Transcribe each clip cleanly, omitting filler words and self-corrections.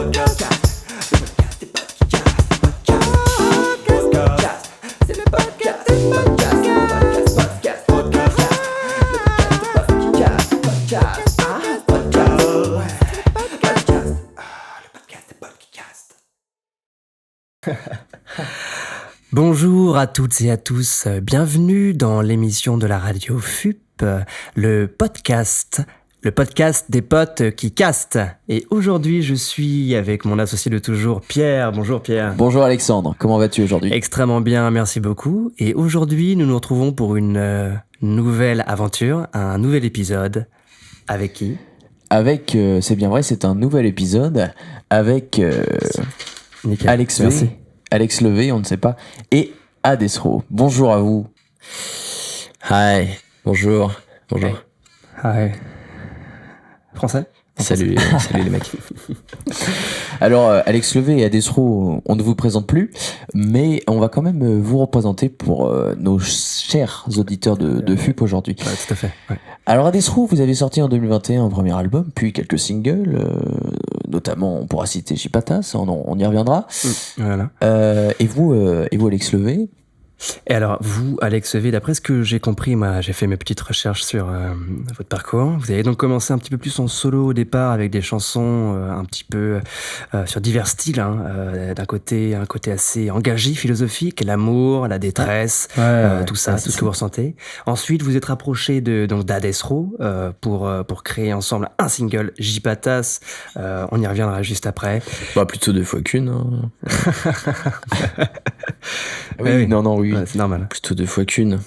podcast. C'est le podcast. Bonjour à toutes et à tous, bienvenue dans l'émission de la radio FUP, le podcast des potes qui castent. Et aujourd'hui, je suis avec mon associé de toujours, Pierre. Bonjour Pierre. Bonjour Alexandre, comment vas-tu aujourd'hui ? Extrêmement bien, merci beaucoup. Et aujourd'hui, nous nous retrouvons pour une nouvelle aventure, un nouvel épisode. Avec qui ? Avec, c'est bien vrai, c'est un nouvel épisode avec Nickel. Alex V. Merci. Alex Levé, on ne sait pas, et Adesro. Bonjour à vous. Hi, bonjour. Hi. Français ? Salut les mecs. Alors, Alex Levé et Adesro, on ne vous présente plus, mais on va quand même vous représenter pour nos chers auditeurs de FUP aujourd'hui. Ouais, tout à fait. Ouais. Alors, Adesro, vous avez sorti en 2021 un premier album, puis quelques singles, notamment, on pourra citer Jipatas, on y reviendra. Voilà. Et vous, Alex Levé ? Et alors, vous, Alex V, d'après ce que j'ai compris, moi, j'ai fait mes petites recherches sur votre parcours. Vous avez donc commencé un petit peu plus en solo au départ, avec des chansons un petit peu sur divers styles. D'un côté, un côté assez engagé, philosophique, l'amour, la détresse, tout ça, tout ce que vous ressentez. Ensuite, vous êtes rapproché d'Adesro pour créer ensemble un single, Jipatas. On y reviendra juste après. Bah, plutôt 2 fois qu'une. Hein. Oui, non, oui. Ouais, c'est normal. Plutôt 2 fois qu'une.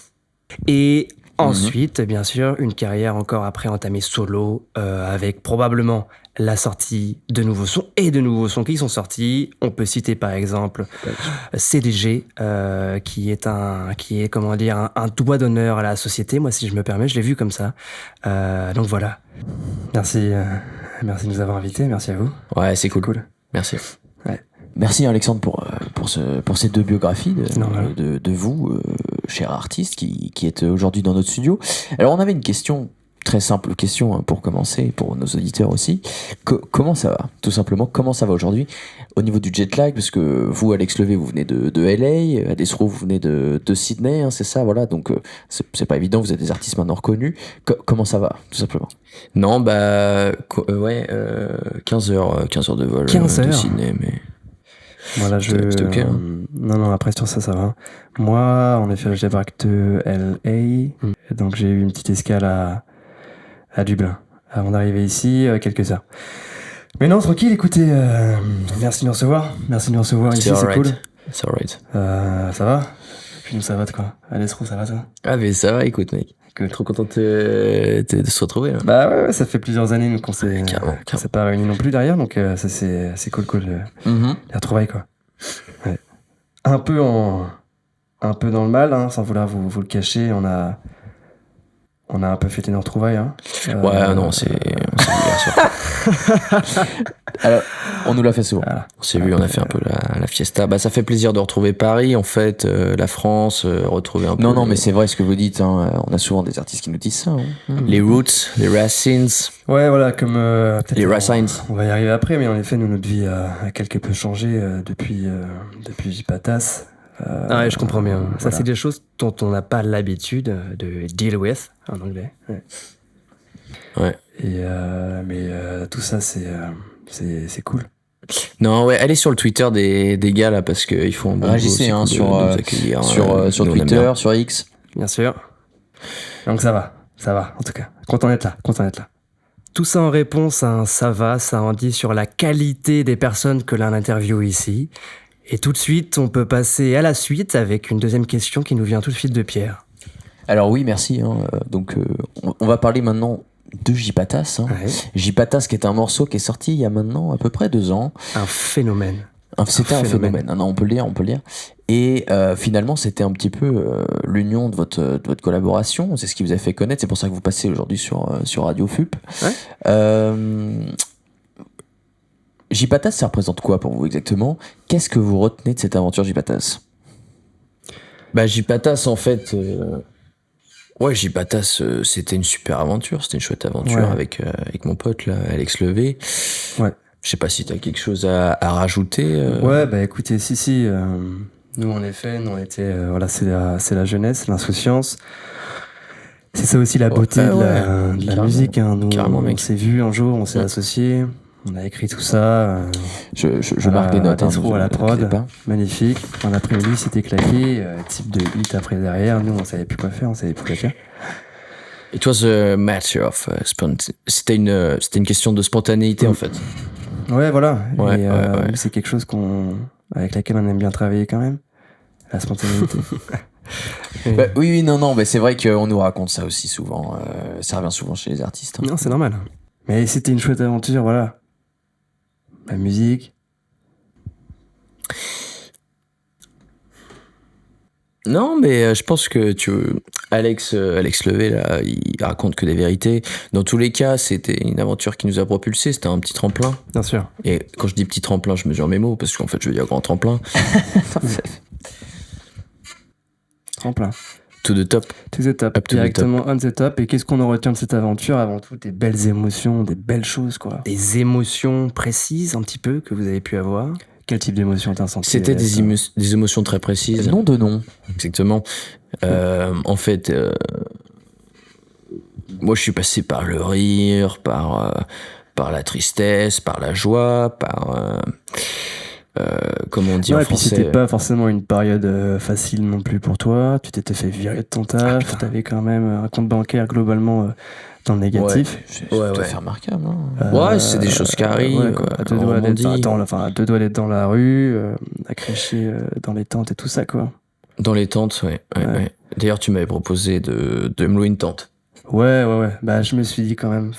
Et ensuite, bien sûr, une carrière encore après entamée solo, avec probablement la sortie de nouveaux sons et de nouveaux sons qui sont sortis. On peut citer par exemple CDG, qui est un doigt d'honneur à la société. Moi, si je me permets, je l'ai vu comme ça. Donc voilà. Merci de nous avoir invités. Merci à vous. Ouais, c'est cool. Merci. Merci Alexandre pour ces 2 biographies de vous, cher artiste, qui êtes aujourd'hui dans notre studio. Alors on avait une question, très simple question pour commencer, pour nos auditeurs aussi. Comment ça va ? Tout simplement, comment ça va aujourd'hui au niveau du jet lag ? Parce que vous, Alex Levé, vous venez de LA, Adesro, vous venez de Sydney, hein, c'est ça, voilà. Donc c'est pas évident, vous êtes des artistes maintenant reconnus. Comment ça va, tout simplement ? Non, 15 heures de vol 15 de heures. Sydney, mais... Voilà, C'était ok, hein. Non, après sur ça va. Moi, en effet, je débarque de LA, donc j'ai eu une petite escale à Dublin avant d'arriver ici, quelques heures. Mais non, tranquille, écoutez, merci de nous recevoir. Ici, c'est cool. C'est alright. Ça va ? Puis nous, ça va de quoi ? Adesro, ça va toi ? Ah, mais ça va, écoute, mec. Cool. Trop content de se retrouver, là. Bah ouais, ça fait plusieurs années nous qu'on s'est Carrément. pas réunis non plus derrière, donc ça c'est cool les retrouvailles quoi. Ouais. Un peu dans le mal, hein, sans vouloir vous le cacher, on a un peu fêté nos retrouvailles. Hein. Ouais, non, c'est bien sûr. Alors, on nous l'a fait souvent. Voilà. On s'est vu, on a fait un peu la fiesta. Bah, ça fait plaisir de retrouver Paris, en fait, la France, retrouver un peu... Non, mais c'est vrai ce que vous dites. Hein. On a souvent des artistes qui nous disent ça. Hein. les roots, les racines. Ouais, voilà, comme peut-être Les racines. on va y arriver après, mais en effet, notre vie a quelque peu changé depuis Jipatas. Ouais, je comprends bien. Ça, c'est des choses dont on n'a pas l'habitude de deal with en anglais. Ouais. Et mais tout ça, c'est cool. Non, ouais, allez sur le Twitter des gars là parce qu'ils font un bon Réagissez boulot, hein, c'est cool de nous accueillir, sur nous, on aime Twitter, bien. sur X. Bien sûr. Donc ça va, en tout cas. Content d'être là. Tout ça en réponse à un ça va, ça en dit sur la qualité des personnes que l'on interviewe ici. Et tout de suite, on peut passer à la suite avec une deuxième question qui nous vient tout de suite de Pierre. Alors oui, merci. Hein. Donc on va parler maintenant de Jipatas. Hein. Ouais. Jipatas qui est un morceau qui est sorti il y a maintenant à peu près 2 ans. Un phénomène. C'était un phénomène. Non, on peut le dire. Et finalement, c'était un petit peu l'union de votre collaboration. C'est ce qui vous a fait connaître. C'est pour ça que vous passez aujourd'hui sur Radio FUP. Ouais. Jipatas, ça représente quoi pour vous exactement ? Qu'est-ce que vous retenez de cette aventure Jipatas ? Bah, Jipatas, en fait... Jipatas, c'était une super aventure. C'était une chouette aventure avec mon pote, là, Alex Levé. Ouais. Je sais pas si t'as quelque chose à rajouter. Ouais, bah écoutez, si. Nous, en effet, on était, voilà, c'est la jeunesse, l'insouciance. C'est ça aussi la beauté de la musique. Hein. Nous, on s'est vu un jour, on s'est associés, on a écrit tout ça. Je marque des notes. À la prod, magnifique. En après-midi, c'était claqué, type de hit après derrière. Nous, on savait plus quoi faire, on savait plus quoi faire. It was a matter of c'était une question de spontanéité en fait. Ouais, voilà. C'est quelque chose avec laquelle on aime bien travailler quand même. La spontanéité. Oui, non, c'est vrai qu'on nous raconte ça aussi souvent. Ça revient souvent chez les artistes. Non, c'est normal. Mais c'était une chouette aventure, voilà. La musique. Non, mais je pense que Alex Levé, là, il raconte que des vérités. Dans tous les cas, c'était une aventure qui nous a propulsés. C'était un petit tremplin. Bien sûr. Et quand je dis petit tremplin, je mesure mes mots parce qu'en fait, je veux dire grand tremplin. Tremplin. To the top. To the top. Directement on the top. Et qu'est-ce qu'on en retient de cette aventure? Avant tout, des belles émotions, des belles choses, quoi. Des émotions précises, un petit peu, que vous avez pu avoir. Quel type d'émotion t'as senti? C'était des émotions très précises. Nom de nom. Exactement. En fait, moi, je suis passé par le rire, par la tristesse, par la joie, par... comment on dit en français. Et puis c'était pas forcément une période facile non plus pour toi. Tu t'étais fait virer de ton taf. T'avais quand même un compte bancaire globalement dans le négatif. C'est tout à fait remarquable. Hein. Ouais, c'est des choses qui arrivent. À deux doigts d'être dans la rue, à crécher dans les tentes et tout ça, quoi. Dans les tentes, ouais. D'ailleurs, tu m'avais proposé de me louer une tente. Ouais. Bah, je me suis dit quand même,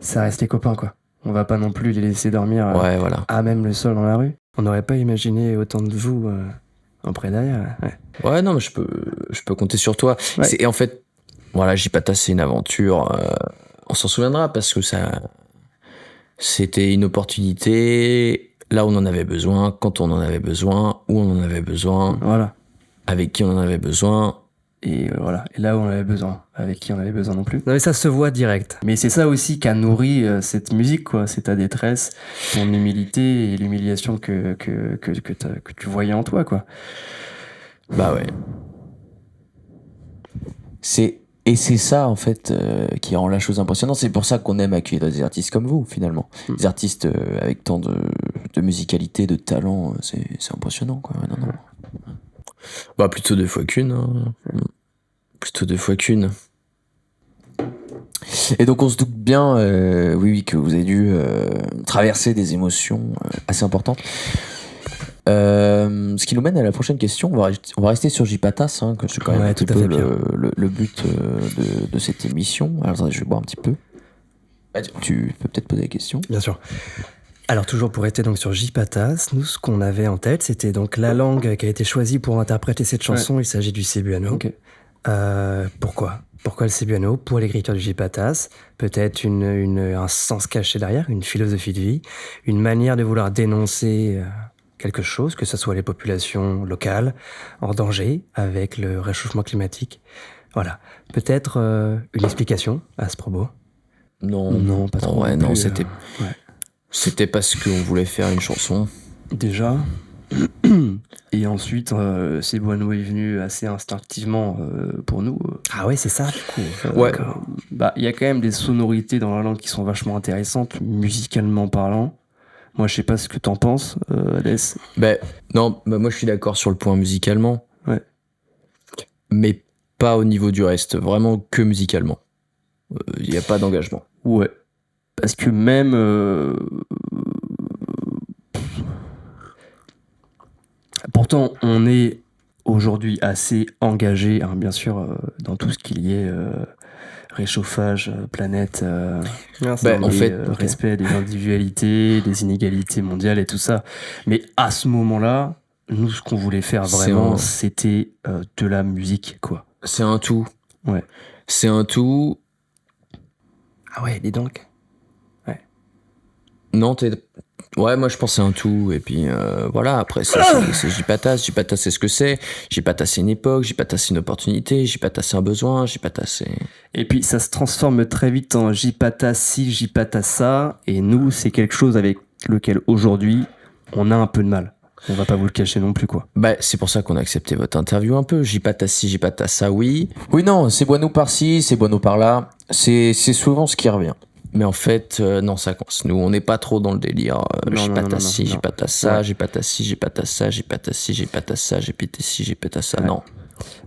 ça reste les copains, quoi. On va pas non plus les laisser dormir à même le sol dans la rue. On n'aurait pas imaginé autant de vous en près derrière. Ouais, non, mais je peux compter sur toi. Ouais. Et en fait, voilà, J-Patas, c'est une aventure. On s'en souviendra parce que c'était une opportunité là où on en avait besoin, quand on en avait besoin, où on en avait besoin, avec qui on en avait besoin. Et voilà, et là où on avait besoin, avec qui on avait besoin non plus. Non mais ça se voit direct. Mais c'est ça aussi qui a nourri cette musique, quoi. C'est ta détresse, ton humilité et l'humiliation que tu voyais en toi, quoi. Bah ouais. C'est ça, en fait, qui rend la chose impressionnante. C'est pour ça qu'on aime accueillir des artistes comme vous, finalement. Des artistes avec tant de musicalité, de talent, c'est impressionnant, quoi. Non. Bah, plutôt 2 fois qu'une. Hein. Plutôt 2 fois qu'une. Et donc, on se doute bien, oui, que vous avez dû traverser des émotions assez importantes. Ce qui nous mène à la prochaine question. On va rester sur J-Patas, hein, que c'est quand même un petit peu le but de cette émission. Alors, attendez, je vais boire un petit peu. Tu peux peut-être poser la question. Bien sûr. Alors toujours pour rester donc sur J-Patas, nous ce qu'on avait en tête c'était donc la langue qui a été choisie pour interpréter cette chanson, il s'agit du cebuano. Okay. Pourquoi le cebuano? Pour l'écriture du J-Patas, peut-être un sens caché derrière, une philosophie de vie, une manière de vouloir dénoncer quelque chose, que ce soit les populations locales en danger avec le réchauffement climatique. Voilà, peut-être une explication à ce propos? Non, pas trop. Ouais, non, c'était... C'était parce qu'on voulait faire une chanson. Déjà. Et ensuite, Cebuano est venu assez instinctivement pour nous. Ah ouais, c'est ça, du coup. Ouais. Bah, il y a quand même des sonorités dans la langue qui sont vachement intéressantes, musicalement parlant. Moi, je sais pas ce que t'en penses, Alès. Moi, je suis d'accord sur le point musicalement. Ouais. Mais pas au niveau du reste. Vraiment que musicalement. Il n'y a pas d'engagement. Ouais. Parce que même... Pourtant, on est aujourd'hui assez engagé, hein, bien sûr, dans tout ce qu'il y est réchauffage, planète, respect des individualités, des inégalités mondiales et tout ça. Mais à ce moment-là, nous, ce qu'on voulait faire vraiment, c'était de la musique, quoi. C'est un tout. Ouais. C'est un tout. Ah ouais, dis donc. Non, Ouais, moi je pense c'est un tout. Et puis voilà, après c'est J-Patas. J-Patas c'est ce que c'est. J-Patas c'est une époque. J-Patas c'est une opportunité. J-Patas c'est un besoin. J-Patas c'est... Et puis ça se transforme très vite en J-Patas ci, J-Patas ça. Et nous, c'est quelque chose avec lequel aujourd'hui, on a un peu de mal. On va pas vous le cacher non plus, quoi. Bah, c'est pour ça qu'on a accepté votre interview un peu. J-Patas ci, J-Patas ça, oui. Oui, non, c'est bueno par-ci, c'est bueno par-là. C'est souvent ce qui revient. Mais en fait, non, ça coince. Nous, on n'est pas trop dans le délire. J-Patas ci, J-Patas ça, J-Patas ci, J-Patas ça, J-Patas ci, J-Patas ça, J-Patas ci, J-Patas ça, non.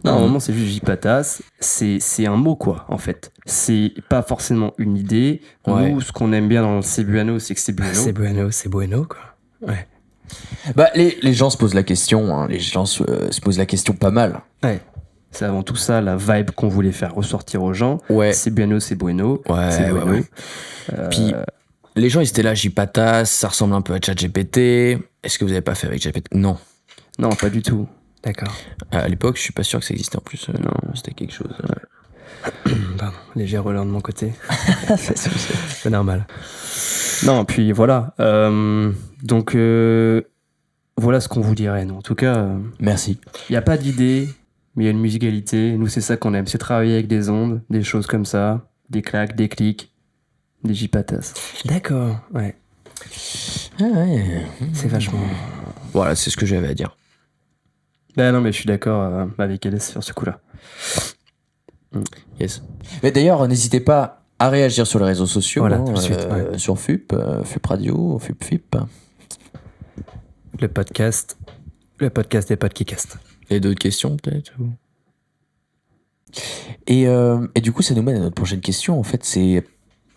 Non, à un moment, c'est juste J-Patas. C'est un mot, quoi, en fait. C'est pas forcément une idée. Ouais. Nous, ce qu'on aime bien dans le C'est Bueno, c'est que c'est bueno. C'est bueno, c'est bueno, quoi. Ouais. Bah, les gens se posent la question, hein. Les gens se posent la question pas mal. Ouais. C'est avant tout ça, la vibe qu'on voulait faire ressortir aux gens. Ouais. C'est bueno, c'est bueno. Ouais, c'est bueno. ouais. Puis, les gens, ils étaient là, J-Patas, ça ressemble un peu à ChatGPT. Est-ce que vous avez pas fait avec ChatGPT? Non. Non, pas du tout. D'accord. À l'époque, je suis pas sûr que ça existait en plus. Non, c'était quelque chose. Pardon, léger relance de mon côté. C'est normal. Non, puis voilà. Donc, voilà ce qu'on vous dirait, nous. En tout cas, Merci. il n'y a pas d'idée, mais il y a une musicalité. Nous, c'est ça qu'on aime. C'est travailler avec des ondes, des choses comme ça, des claques, des clics, des J-Patas. D'accord, ouais. Ah ouais. C'est vachement... Voilà, c'est ce que j'avais à dire. Ben non, mais je suis d'accord avec Alice sur ce coup-là. Yes. Mais d'ailleurs, n'hésitez pas à réagir sur les réseaux sociaux. Voilà, tout de suite, ouais. Sur FUP, FUP Radio, FUP. Le podcast des podcasts. Et d'autres questions, peut-être ou... Et du coup, ça nous mène à notre prochaine question. En fait, c'est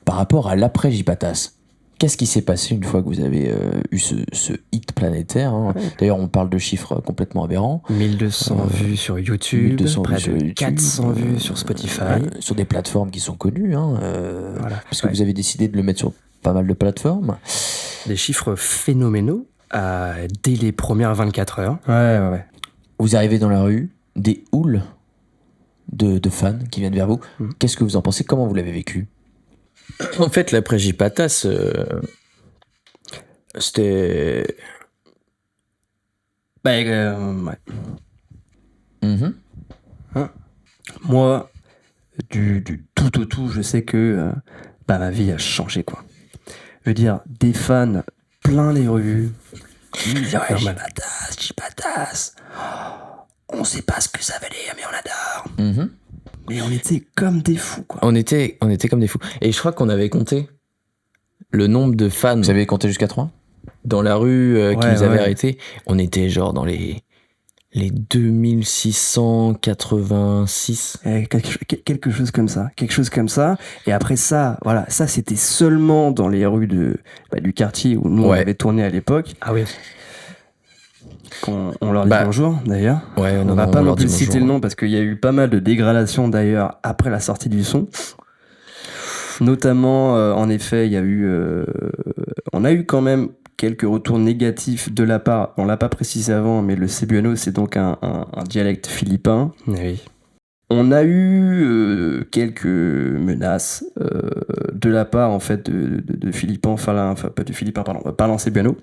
par rapport à l'après J-Patas. Qu'est-ce qui s'est passé une fois que vous avez eu ce hit planétaire, hein. Ouais. D'ailleurs, on parle de chiffres complètement aberrants. 1200 vues sur YouTube, 1200 près vues sur de YouTube, 400 vues sur Spotify. Sur des plateformes qui sont connues, hein, voilà. parce que vous avez décidé de le mettre sur pas mal de plateformes. Des chiffres phénoménaux dès les premières 24 heures. Ouais. Vous arrivez dans la rue, des houles de fans qui viennent vers vous. Qu'est-ce que vous en pensez? Comment vous l'avez vécu? En fait, l'après J-Patas, c'était... Ouais. Hein? Moi, du tout au tout, je sais que ma vie a changé, quoi. Je veux dire, des fans plein les rues. Ouais, J-Patas. On sait pas ce que ça veut dire, mais on adore. Mais on était comme des fous, quoi. On était comme des fous. Et je crois qu'on avait compté le nombre de fans. Vous avez compté jusqu'à 3 dans la rue qui nous avaient arrêtés. On était genre dans les 2686. Quelque chose comme ça. Et après ça, voilà, ça c'était seulement dans les rues du quartier où nous on avait tourné à l'époque. Ah oui. On leur dit bonjour d'ailleurs. Ouais, on va pas non plus citer le nom parce qu'il y a eu pas mal de dégradation d'ailleurs après la sortie du son. Notamment, en effet, il y a eu, on a eu quand même quelques retours négatifs de la part. On l'a pas précisé avant, mais le cebuano c'est donc un dialecte philippin. Oui. On a eu quelques menaces de la part en fait de Philippins, enfin pas de Philippins, pardon, parlant cebuano.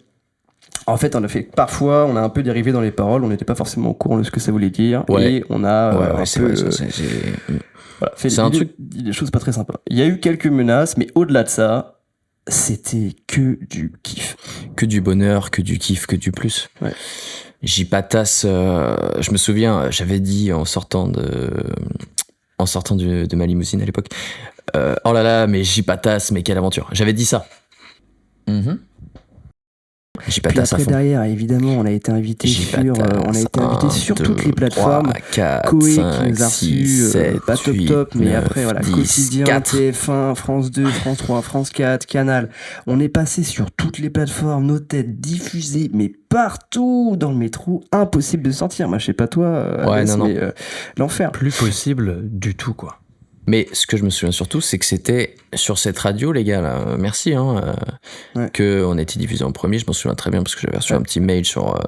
En fait, parfois, on a un peu dérivé dans les paroles, on n'était pas forcément au courant de ce que ça voulait dire, et on a fait des choses pas très sympas. Il y a eu quelques menaces, mais au-delà de ça, c'était que du kiff. Que du bonheur, que du kiff, que du plus. Ouais. J-Patas, je me souviens, j'avais dit en sortant de ma limousine à l'époque, oh là là, mais J-Patas, mais quelle aventure. J'avais dit ça. Puis après derrière, évidemment, on a été invité sur toutes les plateformes. 4, Koé 5, qui nous a reçu, pas top, mais après voilà, 10, Quotidien, 4. TF1, France 2, France 3, France 4, Canal. On est passé sur toutes les plateformes, nos têtes diffusées, mais partout dans le métro, impossible de sortir. Moi, je sais pas toi, Alice, mais l'enfer. Plus possible du tout, quoi. Mais ce que je me souviens surtout, c'est que c'était sur cette radio, les gars, là, merci, qu'on a été diffusé en premier. Je m'en souviens très bien parce que j'avais reçu un petit mail sur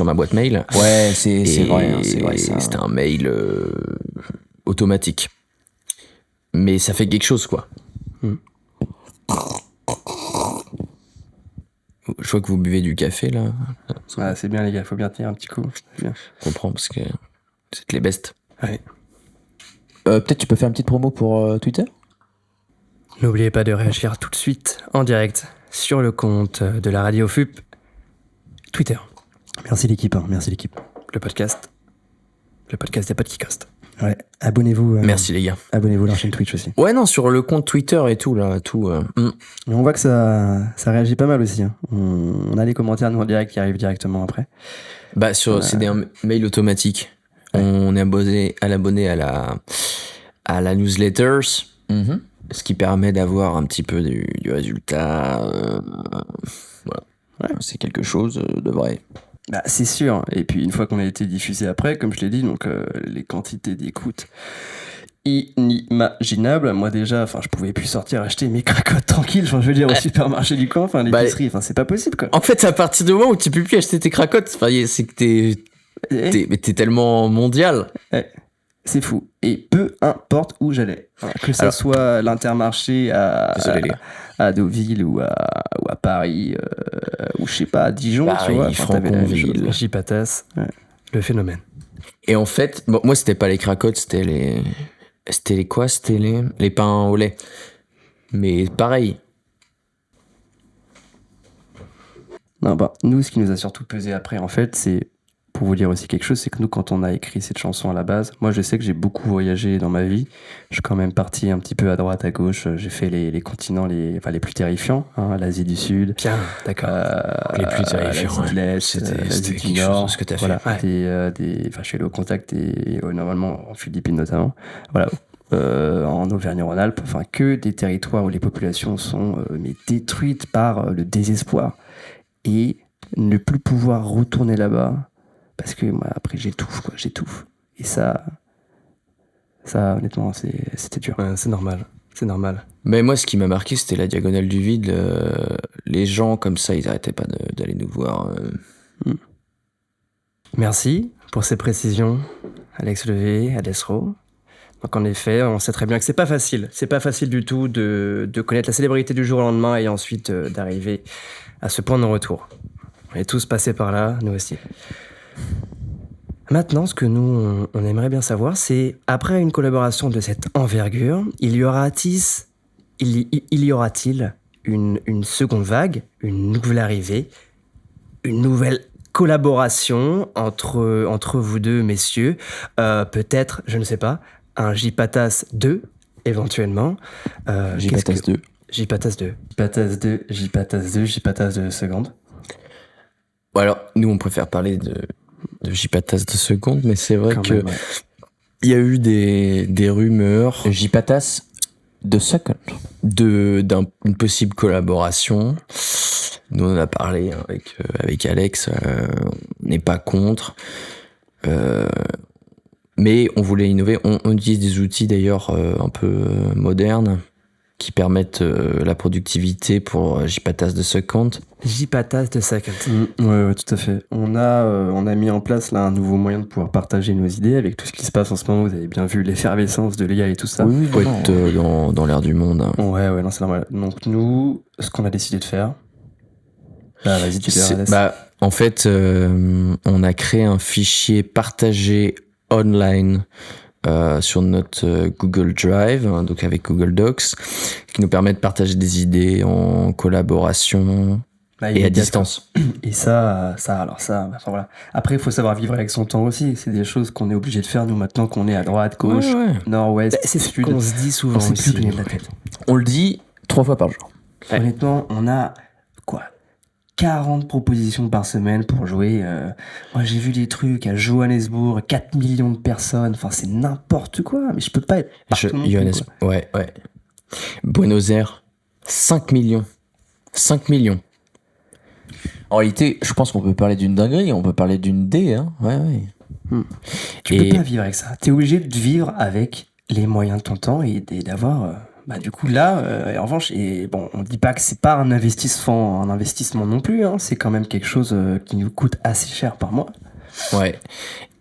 ma boîte mail. Ouais, c'est vrai, c'est vrai. C'était un mail automatique. Mais ça fait quelque chose, quoi. Je vois que vous buvez du café, là. Ah, c'est bien, les gars, faut bien tenir un petit coup. C'est bien. Je comprends, parce que c'est les bestes. Ouais. Peut-être tu peux faire une petite promo pour Twitter. N'oubliez pas de réagir tout de suite, en direct, sur le compte de la radio FUP, Twitter. Merci l'équipe, merci l'équipe. Le podcast des podcasts. Ouais, abonnez-vous. Merci les gars. Abonnez-vous à leur chaîne Twitch aussi. Ouais, non, sur le compte Twitter et tout, là, tout. Et on voit que ça réagit pas mal aussi. Hein. On a les commentaires, nous, en direct, qui arrivent directement après. Bah, c'est des mails automatiques. Ouais. On est abonné à la newsletter, ce qui permet d'avoir un petit peu du résultat. Voilà. Ouais, c'est quelque chose de vrai. Bah, c'est sûr. Et puis une fois qu'on a été diffusé après, comme je l'ai dit, donc les quantités d'écoute inimaginables. Moi déjà, je pouvais plus sortir acheter mes cracottes tranquilles. Je veux dire au supermarché du coin, l'épicerie. C'est pas possible quoi. En fait, à partir du moment où tu peux plus acheter tes cracottes, c'est que t'es tellement mondial. Ouais. C'est fou. Et peu importe où j'allais. Que ça soit l'Intermarché à Deauville ou à Paris, ou je sais pas, à Dijon, Paris, tu vois. Franconville. J-Patas, le phénomène. Et en fait, bon, moi c'était pas les cracottes, c'était les pains au lait. Mais pareil. Non, nous, ce qui nous a surtout pesé après, en fait, c'est, pour vous dire aussi quelque chose, c'est que nous, quand on a écrit cette chanson à la base, moi, je sais que j'ai beaucoup voyagé dans ma vie. Je suis quand même parti un petit peu à droite, à gauche. J'ai fait les continents les plus terrifiants, hein, l'Asie du Sud. Bien, d'accord. Les plus terrifiants. L'Asie de l'Est, l'Asie du Nord. Ce que t'as voilà, fait. je suis allé au contact normalement en Philippines notamment. Voilà. En Auvergne-Rhône-Alpes, que des territoires où les populations sont détruites par le désespoir. Et ne plus pouvoir retourner là-bas, parce que moi, après, j'étouffe. Et ça honnêtement, c'était dur. Ouais, c'est normal. Mais moi, ce qui m'a marqué, c'était la diagonale du vide. Les gens, comme ça, ils arrêtaient pas d'aller nous voir. Merci pour ces précisions, Alex Levé, Adesro. Donc, en effet, on sait très bien que c'est pas facile. C'est pas facile du tout de connaître la célébrité du jour au lendemain et ensuite d'arriver à ce point de non-retour. On est tous passés par là, nous aussi. Maintenant, ce que nous, on aimerait bien savoir, c'est, après une collaboration de cette envergure, il y aura-t-il une seconde vague, une nouvelle arrivée, une nouvelle collaboration entre vous deux, messieurs, peut-être, je ne sais pas, un J-Patas 2, éventuellement. J-Patas 2. J-Patas 2. J-Patas 2 secondes. Bon, alors, nous, on préfère parler de J-Patas de seconde, mais c'est vrai que il y a eu des rumeurs. J-Patas de second. D'une possible collaboration. Nous, on en a parlé avec Alex. On n'est pas contre. Mais on voulait innover. On utilise des outils d'ailleurs un peu modernes qui permettent la productivité pour J-Patas de second. J-Patas de second. Ouais, tout à fait. On a mis en place là un nouveau moyen de pouvoir partager nos idées avec tout ce qui se passe en ce moment. Vous avez bien vu l'effervescence de l'IA et tout ça. Oui, faut être dans l'air du monde. Hein. Ouais, non, c'est normal. Donc nous, ce qu'on a décidé de faire... vas-y, tu verras. En fait, on a créé un fichier partagé online sur notre Google Drive, hein, donc avec Google Docs, qui nous permet de partager des idées en collaboration et à distance. Et voilà. Après, il faut savoir vivre avec son temps aussi. C'est des choses qu'on est obligé de faire, nous, maintenant qu'on est à droite, gauche, nord, ouest, c'est ce sud. qu'on se dit souvent on aussi. Plus de la tête. On le dit 3 fois par jour. Ouais. Honnêtement, on a 40 propositions par semaine pour jouer. Moi, j'ai vu des trucs à Johannesburg, 4 millions de personnes. C'est n'importe quoi. Mais je peux pas être partout. Ouais. Buenos Aires, 5 millions. 5 millions. En réalité, je pense qu'on peut parler d'une dinguerie. On peut parler d'une D. Hein. Ouais. Tu peux pas vivre avec ça. T'es obligé de vivre avec les moyens de ton temps et d'avoir... du coup là, en revanche, on dit pas que c'est pas un investissement non plus, c'est quand même quelque chose qui nous coûte assez cher par mois. Ouais.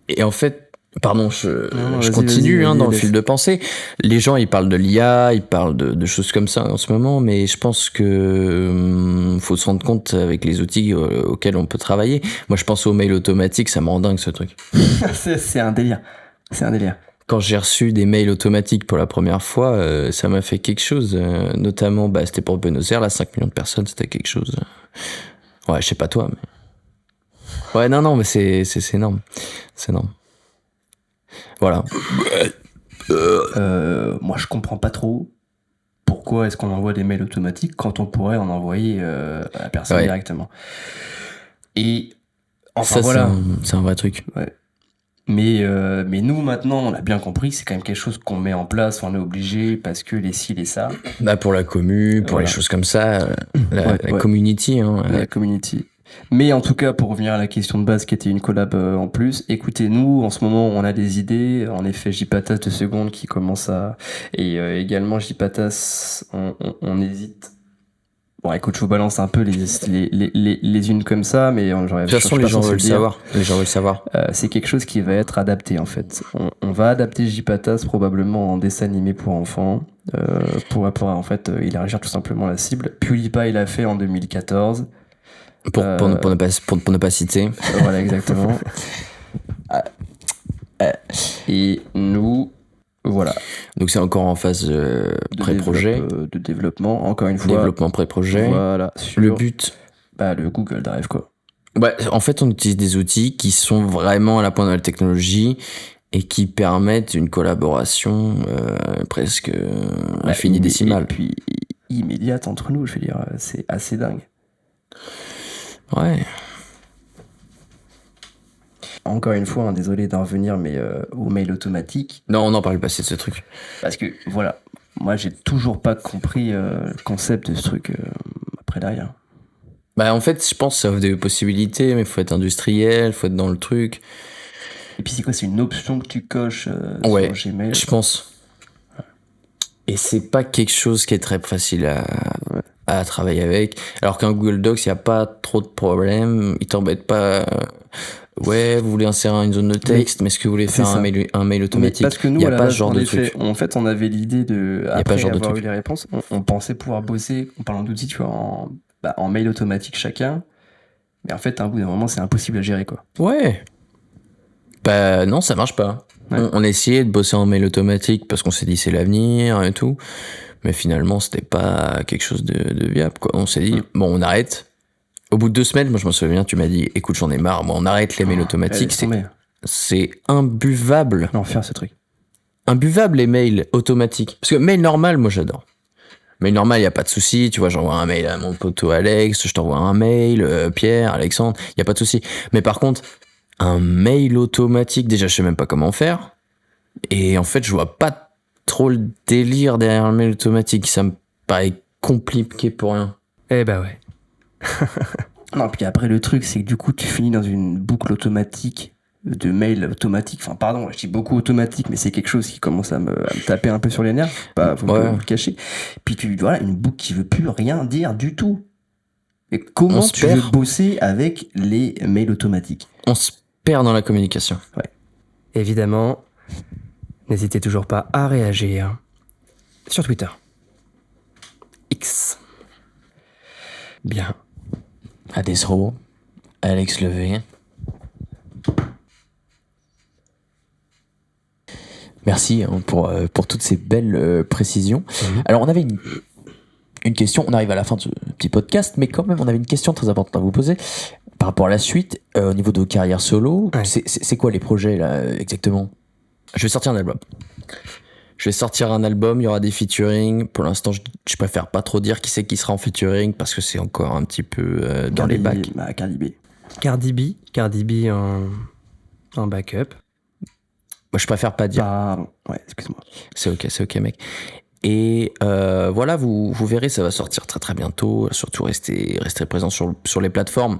Et en fait, Pardon, je continue dans le fil de pensée. Les gens, ils parlent de l'IA, ils parlent de choses comme ça en ce moment, mais je pense que faut se rendre compte avec les outils auxquels on peut travailler. Moi, je pense aux mails automatiques, ça me rend dingue ce truc. C'est un délire. Quand j'ai reçu des mails automatiques pour la première fois, ça m'a fait quelque chose. Notamment, c'était pour Buenos Aires, là, 5 millions de personnes, c'était quelque chose. Ouais, je sais pas toi, mais... Ouais, non, mais c'est énorme. C'est énorme. Voilà. Moi, je comprends pas trop pourquoi est-ce qu'on envoie des mails automatiques quand on pourrait en envoyer à la personne directement. Et enfin, ça, voilà. C'est un vrai truc. Ouais. Mais nous, maintenant, on a bien compris, c'est quand même quelque chose qu'on met en place, on est obligé parce que les ci, les ça. Pour la commu, pour les choses comme ça, la community. La community. Mais en tout cas, pour revenir à la question de base qui était une collab en plus, écoutez-nous, en ce moment on a des idées, en effet J-Patas de seconde qui commence à... Et également J-Patas, on hésite. Bon écoute, je vous balance un peu les unes comme ça, mais de toute façon les gens veulent savoir. C'est quelque chose qui va être adapté en fait. On va adapter J-Patas probablement en dessin animé pour enfants, pour en fait élargir tout simplement la cible. PewDiePie l'a fait en 2014. Pour ne pas citer. Voilà, exactement. Et nous, voilà. Donc c'est encore en phase pré-projet. De développement, encore une fois. Développement pré-projet. Voilà. Le but. Le Google Drive, quoi. En fait, on utilise des outils qui sont vraiment à la pointe de la technologie et qui permettent une collaboration presque infini-décimale. Et puis immédiate entre nous, je veux dire, c'est assez dingue. Ouais. Encore une fois, désolé d'en revenir, mais au mail automatique. Non, on n'en parle pas de ce truc. Parce que, voilà, moi, j'ai toujours pas compris le concept de ce truc après derrière. En fait, je pense que ça offre des possibilités, mais il faut être industriel, il faut être dans le truc. Et puis, c'est quoi? C'est une option que tu coches sur Gmail? Je pense. Et c'est pas quelque chose qui est très facile à travailler avec. Alors qu'un Google Docs, il n'y a pas trop de problèmes. Il t'embête pas. Vous voulez insérer une zone de texte, mais est-ce que vous voulez faire un mail automatique? Parce que nous, il n'y a pas ce genre de truc. En fait, on avait l'idée de. Après avoir eu les réponses, on pensait pouvoir bosser, en parlant d'outils, tu vois, en mail automatique chacun. Mais en fait, à un bout d'un moment, c'est impossible à gérer, quoi. Ouais. Non, ça marche pas. Ouais. On essayait de bosser en mail automatique parce qu'on s'est dit c'est l'avenir et tout. Mais finalement, c'était pas quelque chose de viable, quoi. On s'est dit, on arrête. Au bout de 2 semaines, moi je me souviens, tu m'as dit, écoute, j'en ai marre, moi on arrête les mails automatiques. C'est imbuvable. L'enfer, ce truc. Imbuvable les mails automatiques. Parce que mail normal, moi j'adore. Mail normal, il n'y a pas de souci. Tu vois, j'envoie un mail à mon poteau Alex, je t'envoie un mail, Pierre, Alexandre, il n'y a pas de souci. Mais par contre, un mail automatique, déjà je sais même pas comment faire. Et en fait, je vois pas trop le délire derrière le mail automatique. Ça me paraît compliqué pour rien. Ouais. Non, puis après, le truc, c'est que du coup, tu finis dans une boucle automatique de mail automatique. Enfin, pardon, je dis beaucoup automatique, mais c'est quelque chose qui commence à me taper un peu sur les nerfs. Faut pas vous le cacher. Puis une boucle qui veut plus rien dire du tout. Et comment tu veux bosser avec les mails automatiques? On se perd dans la communication. Ouais. Évidemment, n'hésitez toujours pas à réagir sur Twitter. X. Bien. Adesro, Alex Levé. Merci pour toutes ces belles précisions. Alors, on avait une question. On arrive à la fin de ce petit podcast, mais quand même, on avait une question très importante à vous poser par rapport à la suite. Au niveau de vos carrières solo, c'est quoi les projets là exactement? Je vais sortir un album. Il y aura des featuring. Pour l'instant, je préfère pas trop dire qui c'est qui sera en featuring parce que c'est encore un petit peu dans les bacs. Cardi B en backup. Moi, je préfère pas dire. Ouais, excuse-moi. C'est ok, mec. Et voilà, vous verrez, ça va sortir très très bientôt. Surtout restez présents sur les plateformes.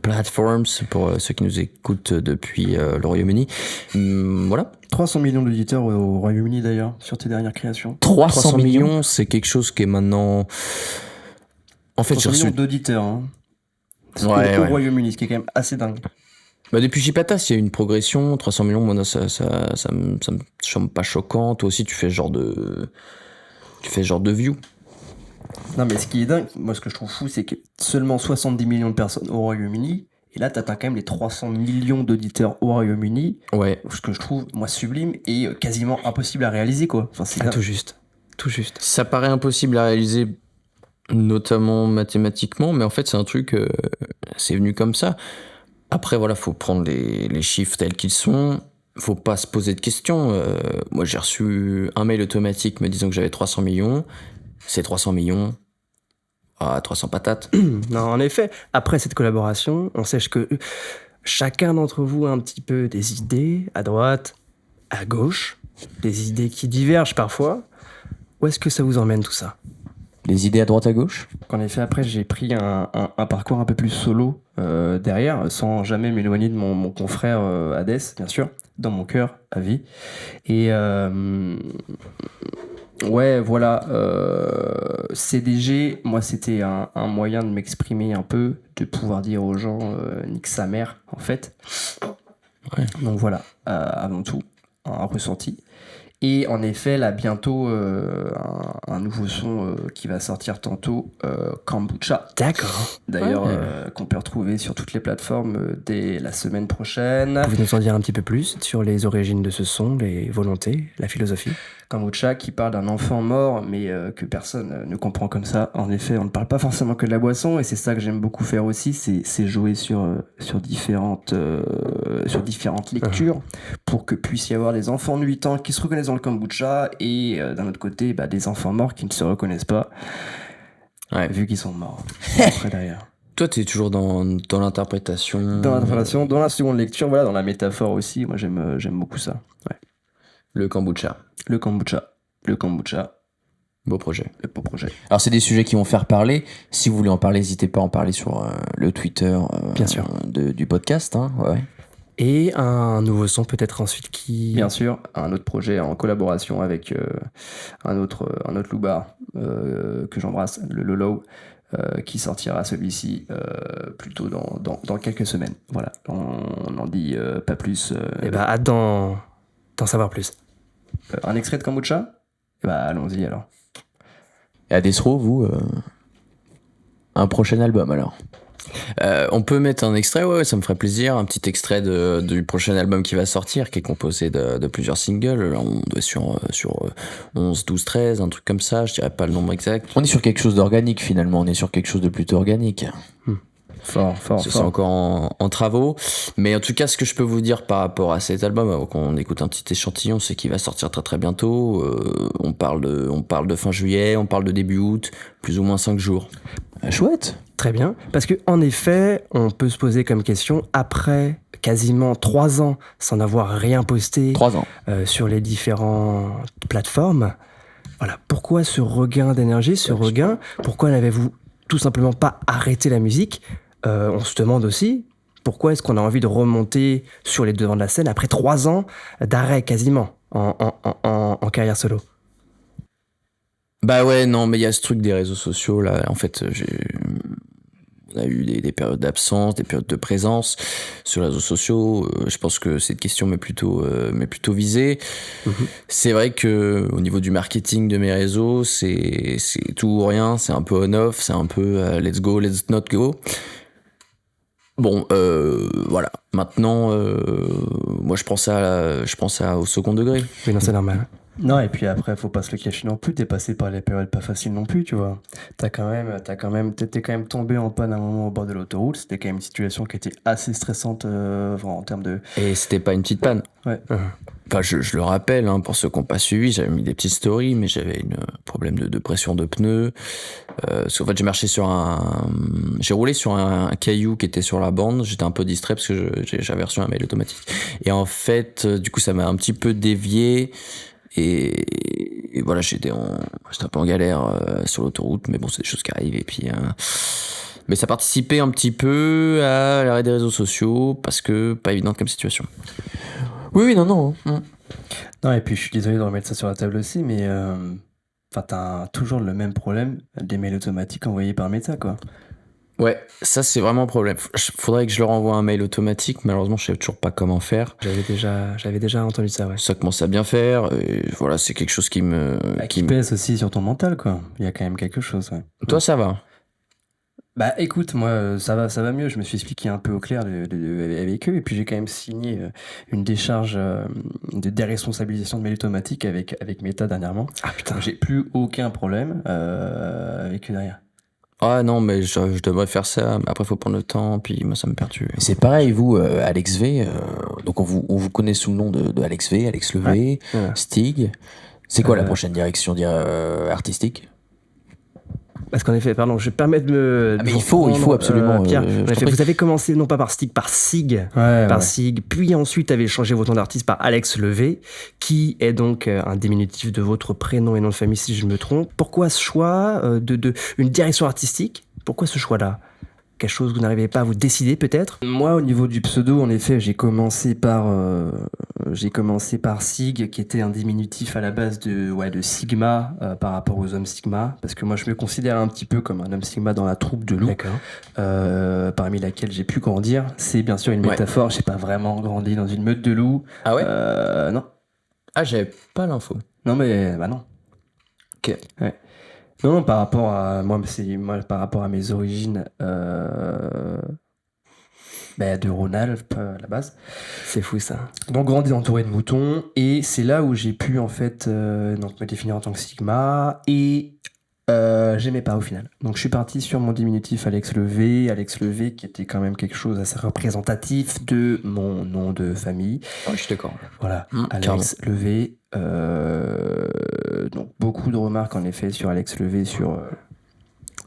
Platforms pour ceux qui nous écoutent depuis le Royaume-Uni. Voilà. 300 millions d'auditeurs au Royaume-Uni d'ailleurs, sur tes dernières créations. 300 millions, c'est quelque chose qui est maintenant... En fait, 300 millions d'auditeurs. Au Royaume-Uni, ce qui est quand même assez dingue. Bah depuis Chipatas, il y a eu une progression, 300 millions, moi ça me semble pas choquant. Toi aussi tu fais ce genre de view. Non, mais ce qui est dingue, moi ce que je trouve fou, c'est que seulement 70 millions de personnes au Royaume-Uni, et là t'atteins quand même les 300 millions d'auditeurs au Royaume-Uni, Ouais. ce que je trouve, moi, sublime et quasiment impossible à réaliser, quoi. Enfin, c'est tout juste. Ça paraît impossible à réaliser, notamment mathématiquement, mais en fait c'est un truc, c'est venu comme ça. Après voilà, faut prendre les chiffres tels qu'ils sont, faut pas se poser de questions. Moi j'ai reçu un mail automatique me disant que j'avais 300 millions, c'est 300 millions, 300 patates. Non, en effet, après cette collaboration, on sait que chacun d'entre vous a un petit peu des idées, à droite, à gauche, des idées qui divergent parfois. Où est-ce que ça vous emmène tout ça ? Les idées à droite à gauche ? En effet, après, j'ai pris un parcours un peu plus solo derrière, sans jamais m'éloigner de mon confrère Hadès, bien sûr, dans mon cœur, à vie. Et ouais, voilà, CDG, moi, c'était un moyen de m'exprimer un peu, de pouvoir dire aux gens nique sa mère, en fait. Ouais. Donc voilà, avant tout, un ressenti. Et en effet, là, bientôt, un nouveau son qui va sortir tantôt, Kombucha. D'accord. D'ailleurs, qu'on peut retrouver sur toutes les plateformes dès la semaine prochaine. Vous pouvez nous en dire un petit peu plus sur les origines de ce son, les volontés, la philosophie ? Kombucha qui parle d'un enfant mort, mais que personne ne comprend comme ça. En effet, on ne parle pas forcément que de la boisson, et c'est ça que j'aime beaucoup faire aussi, c'est jouer sur différentes lectures, pour que puisse y avoir des enfants de 8 ans qui se reconnaissent dans le kombucha, et d'un autre côté, des enfants morts qui ne se reconnaissent pas, vu qu'ils sont morts. Après, derrière. Toi, t'es toujours dans l'interprétation. Dans l'interprétation, dans la seconde lecture, voilà, dans la métaphore aussi. Moi, j'aime beaucoup ça. Ouais. Le kombucha. Le kombucha. Beau projet. Le beau projet. Alors, c'est des sujets qui vont faire parler. Si vous voulez en parler, n'hésitez pas à en parler sur le Twitter Bien sûr. Du podcast. Hein, ouais. Et un nouveau son peut-être ensuite qui... Bien sûr, un autre projet en collaboration avec un autre loupard que j'embrasse, le Lolo, qui sortira celui-ci plutôt dans quelques semaines. Voilà, on n'en dit pas plus. Hâte d'en savoir plus. Un extrait de Kombucha ? Allons-y alors. Et à Desro, vous, un prochain album alors ? On peut mettre un extrait, ouais, ça me ferait plaisir. Un petit extrait du prochain album qui va sortir, qui est composé de plusieurs singles. Là, on doit sur 11, 12, 13, un truc comme ça, je dirais pas le nombre exact. On est sur quelque chose d'organique finalement, on est sur quelque chose de plutôt organique. Fort. C'est encore en travaux. Mais en tout cas, ce que je peux vous dire par rapport à cet album, avant qu'on écoute un petit échantillon, c'est qu'il va sortir très très bientôt. On parle de fin juillet, on parle de début août, plus ou moins 5 jours. Chouette. Très bien, parce que en effet, on peut se poser comme question, après quasiment 3 ans sans avoir rien posté 3 ans. Sur les différentes plateformes, voilà, pourquoi ce regain d'énergie, ce regain ? Pourquoi n'avez-vous tout simplement pas arrêté la musique ? On se demande aussi, pourquoi est-ce qu'on a envie de remonter sur les devants de la scène après 3 ans d'arrêt quasiment en carrière solo ? Bah ouais, non, mais il y a ce truc des réseaux sociaux, là, en fait, on a eu des périodes d'absence, des périodes de présence sur les réseaux sociaux. Je pense que cette question m'est plutôt visée. Mm-hmm. C'est vrai que au niveau du marketing de mes réseaux, c'est tout ou rien, c'est un peu on-off, c'est un peu let's go, let's not go. Bon, voilà. Maintenant, moi, je pense au second degré. Oui, non, c'est normal. Non, et puis après, faut pas se le cacher non plus, t'es passé par les périodes pas faciles non plus, tu vois. T'étais quand même tombé en panne à un moment au bord de l'autoroute, c'était quand même une situation qui était assez stressante en termes de... Et c'était pas une petite panne. Ouais. Enfin, je le rappelle, hein, pour ceux qui n'ont pas suivi, j'avais mis des petites stories, mais j'avais un problème de pression de pneus. Parce qu'en fait, j'ai roulé sur un caillou qui était sur la bande, j'étais un peu distrait parce que j'avais reçu un mail automatique. Et en fait, du coup, ça m'a un petit peu dévié. Et voilà, j'étais un peu en galère sur l'autoroute, mais bon, c'est des choses qui arrivent. Et puis, mais ça participait un petit peu à l'arrêt des réseaux sociaux parce que pas évidente comme situation. Oui, non. Non, et puis je suis désolé de remettre ça sur la table aussi, mais t'as toujours le même problème des mails automatiques envoyés par Meta, quoi. Ouais, ça c'est vraiment un problème. Faudrait que je leur envoie un mail automatique. Malheureusement, je sais toujours pas comment faire. J'avais déjà entendu ça, ouais. Ça commence à bien faire. Et voilà, c'est quelque chose qui me... qui pèse aussi sur ton mental, quoi. Il y a quand même quelque chose, ouais. Toi, ça va? Bah écoute, moi ça va mieux, je me suis expliqué un peu au clair avec eux et puis j'ai quand même signé une décharge de déresponsabilisation de mail automatique avec Meta dernièrement. Ah putain. Donc, j'ai plus aucun problème avec eux derrière. Ah non, mais je devrais faire ça, mais après faut prendre le temps, puis moi ça me perturbe. C'est pareil, vous, Alex V, donc on vous connaît sous le nom de Alex V, Alex Levé, Ouais. Stig. C'est quoi la prochaine direction artistique? Parce qu'en effet, pardon, je vais permettre de me... mais il faut absolument... Pierre, en effet, vous avez commencé non pas par Stig, par Sig, Sig, puis ensuite avez changé votre nom d'artiste par Alex Levé, qui est donc un diminutif de votre prénom et nom de famille si je me trompe. Pourquoi ce choix de une direction artistique? Pourquoi ce choix-là? Quelque chose que vous n'arrivez pas à vous décider peut-être? Moi, au niveau du pseudo, en effet, j'ai commencé par Sig, qui était un diminutif à la base de Sigma par rapport aux hommes Sigma, parce que moi, je me considère un petit peu comme un homme Sigma dans la troupe de loups, parmi laquelle j'ai pu grandir. C'est bien sûr une métaphore. J'ai pas vraiment grandi dans une meute de loups. Ah ouais? Non. Ah, j'avais pas l'info. Non, mais bah non. Ok. Ouais. Non, par rapport à moi, par rapport à mes origines de Rhône-Alpes à la base. C'est fou ça. Donc grandi entouré de moutons et c'est là où j'ai pu en fait donc me définir en tant que Sigma et j'aimais pas au final. Donc je suis parti sur mon diminutif Alex Levé qui était quand même quelque chose assez représentatif de mon nom de famille. Oh, je suis d'accord. Voilà, Alex Levé. Donc beaucoup de remarques en effet sur Alex Levé, sur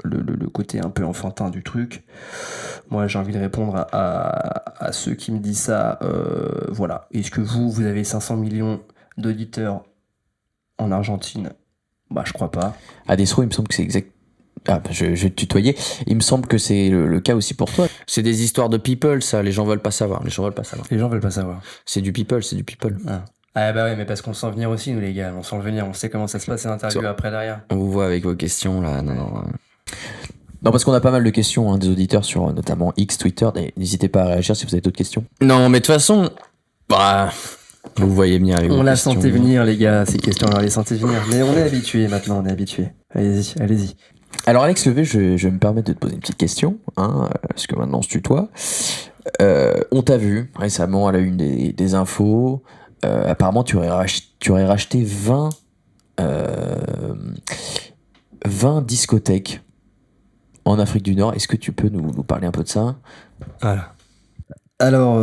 le côté un peu enfantin du truc. Moi j'ai envie de répondre à ceux qui me disent ça. Voilà, est-ce que vous avez 500 millions d'auditeurs en Argentine? Bah je crois pas. À Desro, il me semble que c'est exact. Ah, je vais te tutoyer. Il me semble que c'est le cas aussi pour toi. C'est des histoires de people, ça. Les gens veulent pas savoir. Les gens veulent pas savoir. C'est du people. Ah bah ouais, mais parce qu'on sent venir aussi, nous les gars. On sent le venir, on sait comment ça se passe, l'interview après derrière. On vous voit avec vos questions là. Non, parce qu'on a pas mal de questions des auditeurs sur notamment X, Twitter. N'hésitez pas à réagir si vous avez d'autres questions. Non, mais de toute façon, vous voyez venir avec vos questions. On la sentait venir, les gars, ces questions, on les sentait venir. Mais on est habitués maintenant, Allez-y. Alors Alex Levé, je vais me permettre de te poser une petite question, parce que maintenant on se tutoie. On t'a vu récemment à la une des infos. Apparemment, tu aurais racheté 20 discothèques en Afrique du Nord. Est-ce que tu peux nous parler un peu de ça? Voilà. Alors,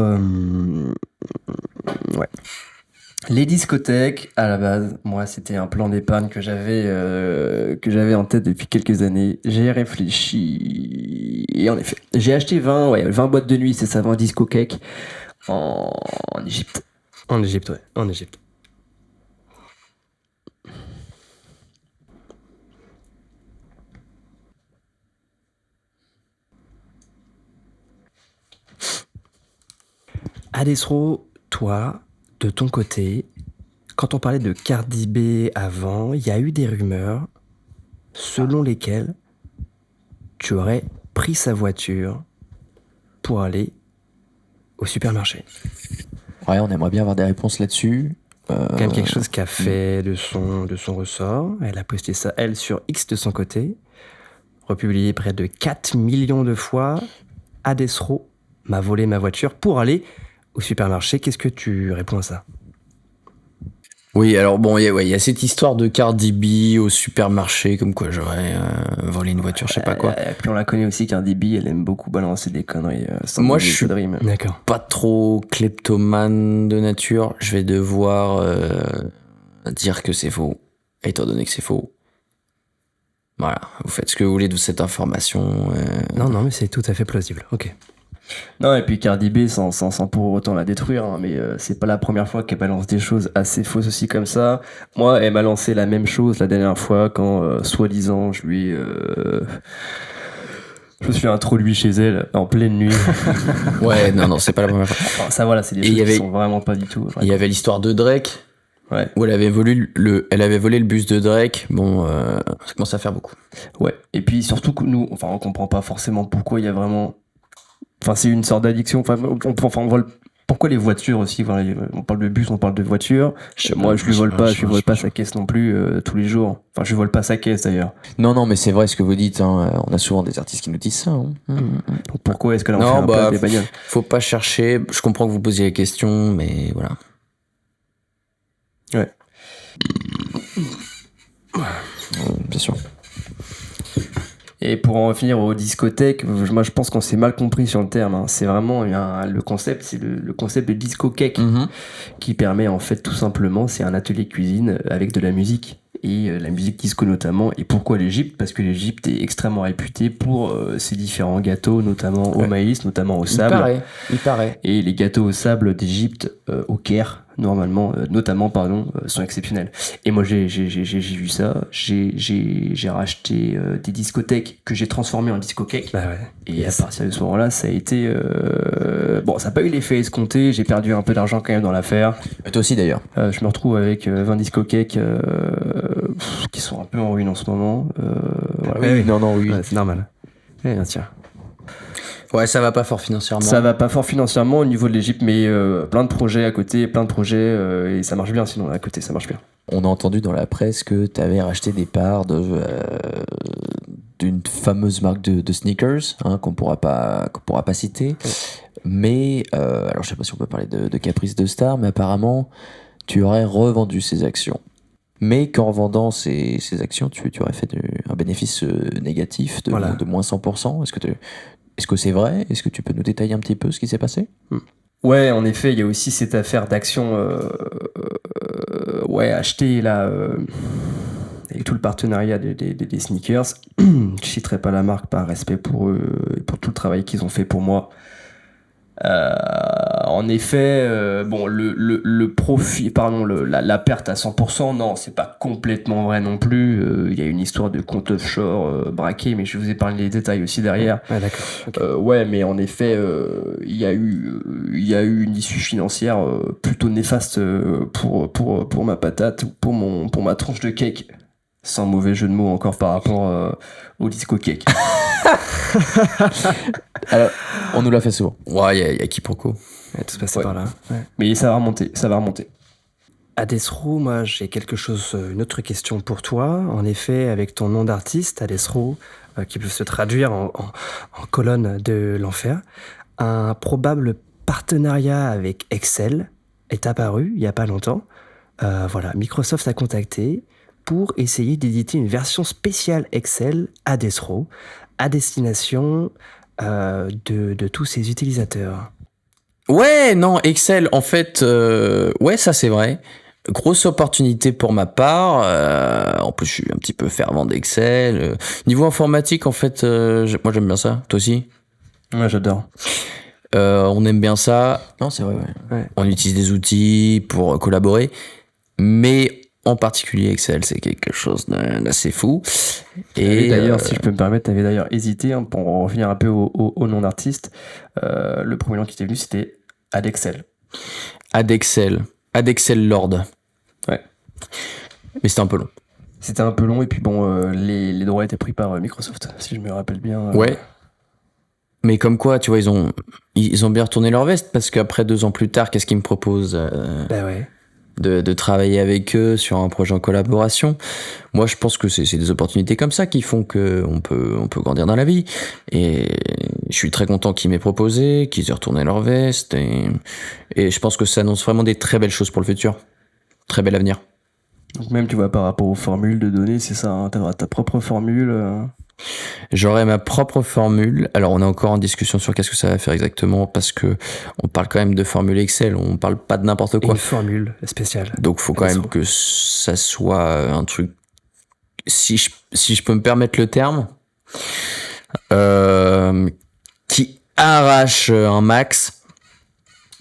ouais. Les discothèques, à la base, moi, c'était un plan d'épargne que j'avais en tête depuis quelques années. J'ai réfléchi et en effet, j'ai acheté 20 boîtes de nuit, c'est ça, 20 discothèques en Égypte. En Égypte. Adesro, toi, de ton côté, quand on parlait de Cardi B avant, il y a eu des rumeurs selon lesquelles tu aurais pris sa voiture pour aller au supermarché. Ouais, on aimerait bien avoir des réponses là-dessus. Quand même quelque chose qui a fait de son ressort. Elle a posté ça, elle, sur X de son côté. Republié près de 4 millions de fois. Adesro m'a volé ma voiture pour aller au supermarché. Qu'est-ce que tu réponds à ça? Oui, alors bon, il y a cette histoire de Cardi B au supermarché, comme quoi j'aurais volé une voiture, je sais pas quoi. Puis on la connaît aussi, Cardi B, elle aime beaucoup balancer des conneries. Moi, je suis pas trop kleptomane de nature. Je vais devoir dire que c'est faux. Étant donné que c'est faux, voilà, vous faites ce que vous voulez de cette information. Non, mais c'est tout à fait plausible. Ok. Non, et puis Cardi B, sans pour autant la détruire, mais c'est pas la première fois qu'elle balance des choses assez fausses aussi comme ça. Moi, elle m'a lancé la même chose la dernière fois quand, soi-disant, je me suis introduit chez elle en pleine nuit. Ouais, non, c'est pas la première fois. Enfin, ça, voilà, c'est des choses qui sont vraiment pas du tout. Il y avait l'histoire de Drake. Ouais. Où elle avait volé le bus de Drake. Bon, ça commence à faire beaucoup. Ouais. Et puis surtout que nous, enfin, on comprend pas forcément pourquoi il y a vraiment. Enfin, c'est une sorte d'addiction. Enfin, on voit pourquoi les voitures aussi. Voilà, on parle de bus, on parle de voitures. Moi, je lui vole pas sa caisse non plus tous les jours. Enfin, je lui vole pas sa caisse d'ailleurs. Non, mais c'est vrai ce que vous dites. Hein. On a souvent des artistes qui nous disent ça. Hein. Donc, pourquoi est-ce qu'elle en fait un peu des bagnoles? Faut pas chercher. Je comprends que vous posiez la question, mais voilà. Ouais. Bien sûr. Et pour en revenir aux discothèques, moi je pense qu'on s'est mal compris sur le terme. Hein. C'est vraiment le concept, c'est le concept de disco-cake qui permet en fait tout simplement, c'est un atelier cuisine avec de la musique. Et la musique disco notamment. Et pourquoi l'Égypte? Parce que l'Égypte est extrêmement réputée pour ses différents gâteaux, notamment au maïs, notamment au sable. Il paraît. Et les gâteaux au sable d'Égypte, au Caire, notamment, sont exceptionnels. Et moi, j'ai vu ça. J'ai racheté des discothèques que j'ai transformées en disco-cake. Bah ouais. Et à partir de ce moment-là, ça a été... Bon, ça n'a pas eu l'effet escompté. J'ai perdu un peu d'argent quand même dans l'affaire. Toi aussi, d'ailleurs. Je me retrouve avec 20 disco-cakes qui sont un peu en ruine en ce moment. Voilà. Oui. Non, oui. Ouais, c'est normal. Eh bien, tiens. Ouais, ça va pas fort financièrement. Ça va pas fort financièrement au niveau de l'Égypte, mais plein de projets à côté, et ça marche bien sinon à côté, ça marche bien. On a entendu dans la presse que tu avais racheté des parts d'une fameuse marque de sneakers qu'on pourra pas citer. Ouais. Mais, alors je sais pas si on peut parler de caprice de star, mais apparemment tu aurais revendu ces actions. Mais qu'en vendant ces actions, tu aurais fait un bénéfice négatif de moins 100%. Est-ce que c'est vrai? Est-ce que tu peux nous détailler un petit peu ce qui s'est passé? Ouais, en effet, il y a aussi cette affaire d'action achetée là, avec tout le partenariat des sneakers. Je citerai pas la marque par respect pour eux et pour tout le travail qu'ils ont fait pour moi. En effet, le profit, la perte à 100%, non, c'est pas complètement vrai non plus. Il y a une histoire de compte offshore braqué, mais je vous ai parlé des détails aussi derrière. Ouais, d'accord. Okay. Ouais, mais en effet, il y a eu une issue financière plutôt néfaste pour ma patate, pour ma tranche de cake. Sans mauvais jeu de mots encore par rapport au disco cake. Alors, on nous l'a fait souvent. Ouais, il y a quiproquo. Tout se passait par là. Ouais. Mais ça va remonter. Adesro, moi j'ai une autre question pour toi. En effet, avec ton nom d'artiste, Adesro, qui peut se traduire en colonne de l'enfer, un probable partenariat avec Excel est apparu il n'y a pas longtemps. Microsoft a contacté pour essayer d'éditer une version spéciale Excel Adesro à destination de tous ses utilisateurs. Ouais, non, Excel, en fait, ça c'est vrai. Grosse opportunité pour ma part. En plus, je suis un petit peu fervent d'Excel. Niveau informatique, en fait, moi j'aime bien ça. Toi aussi? Ouais, j'adore. On aime bien ça. Non, c'est vrai, ouais. On utilise des outils pour collaborer. Mais en particulier, Excel, c'est quelque chose d'assez fou. Et d'ailleurs, si je peux me permettre, tu avais d'ailleurs hésité, pour en revenir un peu au nom d'artiste. Le premier nom qui t'est venu, c'était Adexcel. Adexcel Lord. Ouais. Mais c'était un peu long. C'était un peu long, et puis bon, les droits étaient pris par Microsoft, si je me rappelle bien. Ouais. Mais comme quoi, tu vois, ils ont bien retourné leur veste, parce qu'après 2 ans plus tard, qu'est-ce qu'ils me proposent Bah ouais. De travailler avec eux sur un projet en collaboration. Moi, je pense que c'est des opportunités comme ça qui font qu'on peut grandir dans la vie. Et je suis très content qu'ils m'aient proposé, qu'ils aient retourné leur veste. Et je pense que ça annonce vraiment des très belles choses pour le futur. Très bel avenir. Donc même, tu vois, par rapport aux formules de données, c'est ça, hein, t'auras ta propre formule. J'aurai ma propre formule. Alors, on est encore en discussion sur qu'est-ce que ça va faire exactement, parce que on parle quand même de formule Excel, on parle pas de n'importe quoi. Une formule spéciale. Donc, faut quand même que ça soit un truc, si je peux me permettre le terme, qui arrache un max.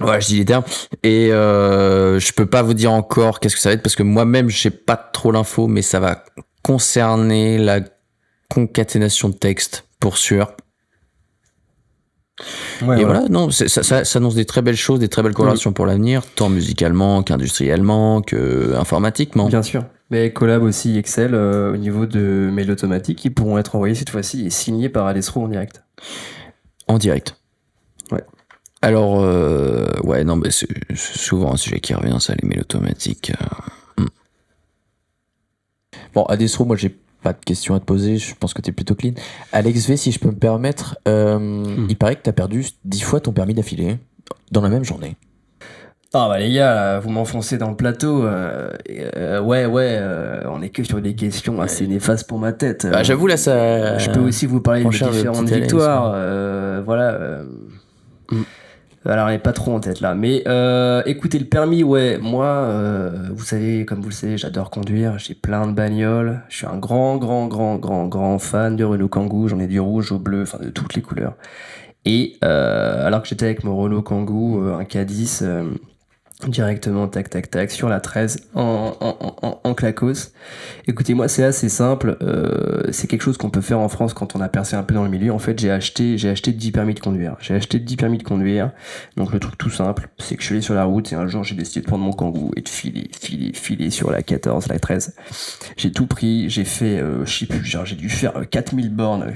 Ouais, je dis les termes. Et je peux pas vous dire encore qu'est-ce que ça va être, parce que moi-même, j'ai pas trop l'info, mais ça va concerner la concaténation de texte, pour sûr. Ouais, et voilà, non, ça annonce des très belles choses, des très belles collaborations pour l'avenir, tant musicalement qu'industriellement, qu'informatiquement. Bien sûr. Mais collab aussi Excel au niveau de mails automatiques qui pourront être envoyés cette fois-ci et signés par Adesro en direct. En direct. Ouais. Alors, ouais, non, mais c'est souvent un sujet qui revient, ça, les mails automatiques. Bon, Adesro, moi, j'ai pas de questions à te poser, je pense que t'es plutôt clean. Alex V, si je peux me permettre, il paraît que t'as perdu 10 fois ton permis d'affilée, dans la même journée. Ah bah les gars, là, vous m'enfoncez dans le plateau. On est que sur des questions assez néfastes pour ma tête. Bah, j'avoue, là, ça... Je peux aussi vous parler de mes différentes victoires. Alors, on n'est pas trop en tête là. Mais écoutez, le permis, ouais, moi, vous savez, comme vous le savez, j'adore conduire. J'ai plein de bagnoles. Je suis un grand fan de Renault Kangoo. J'en ai du rouge au bleu, enfin de toutes les couleurs. Et alors que j'étais avec mon Renault Kangoo, un K10, directement, tac, sur la 13, en clacos. Écoutez, moi, c'est assez simple. C'est quelque chose qu'on peut faire en France quand on a percé un peu dans le milieu. En fait, j'ai acheté 10 permis de conduire. Donc, le truc tout simple, c'est que je suis allé sur la route et un jour, j'ai décidé de prendre mon Kangoo et de filer sur la 14, la 13. J'ai tout pris. J'ai fait, je sais plus, genre, j'ai dû faire 4000 bornes.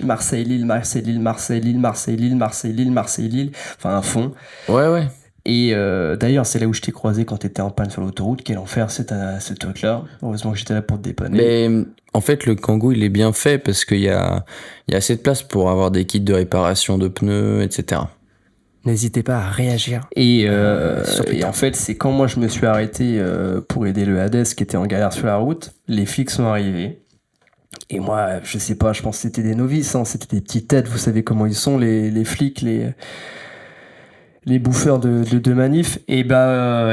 Marseille-Lille. Enfin, un fond. Ouais. Et d'ailleurs, c'est là où je t'ai croisé quand t'étais en panne sur l'autoroute. Quel enfer, ce truc-là. Heureusement que j'étais là pour te dépanner. Mais en fait, le Kangoo, il est bien fait parce qu'il y a assez de place pour avoir des kits de réparation de pneus, etc. N'hésitez pas à réagir. Et en fait, c'est quand moi je me suis arrêté pour aider le Hades qui était en galère sur la route, les flics sont arrivés. Et moi, je sais pas, je pense que c'était des novices, hein, c'était des petites têtes, vous savez comment ils sont, les flics, les bouffeurs de manif. Et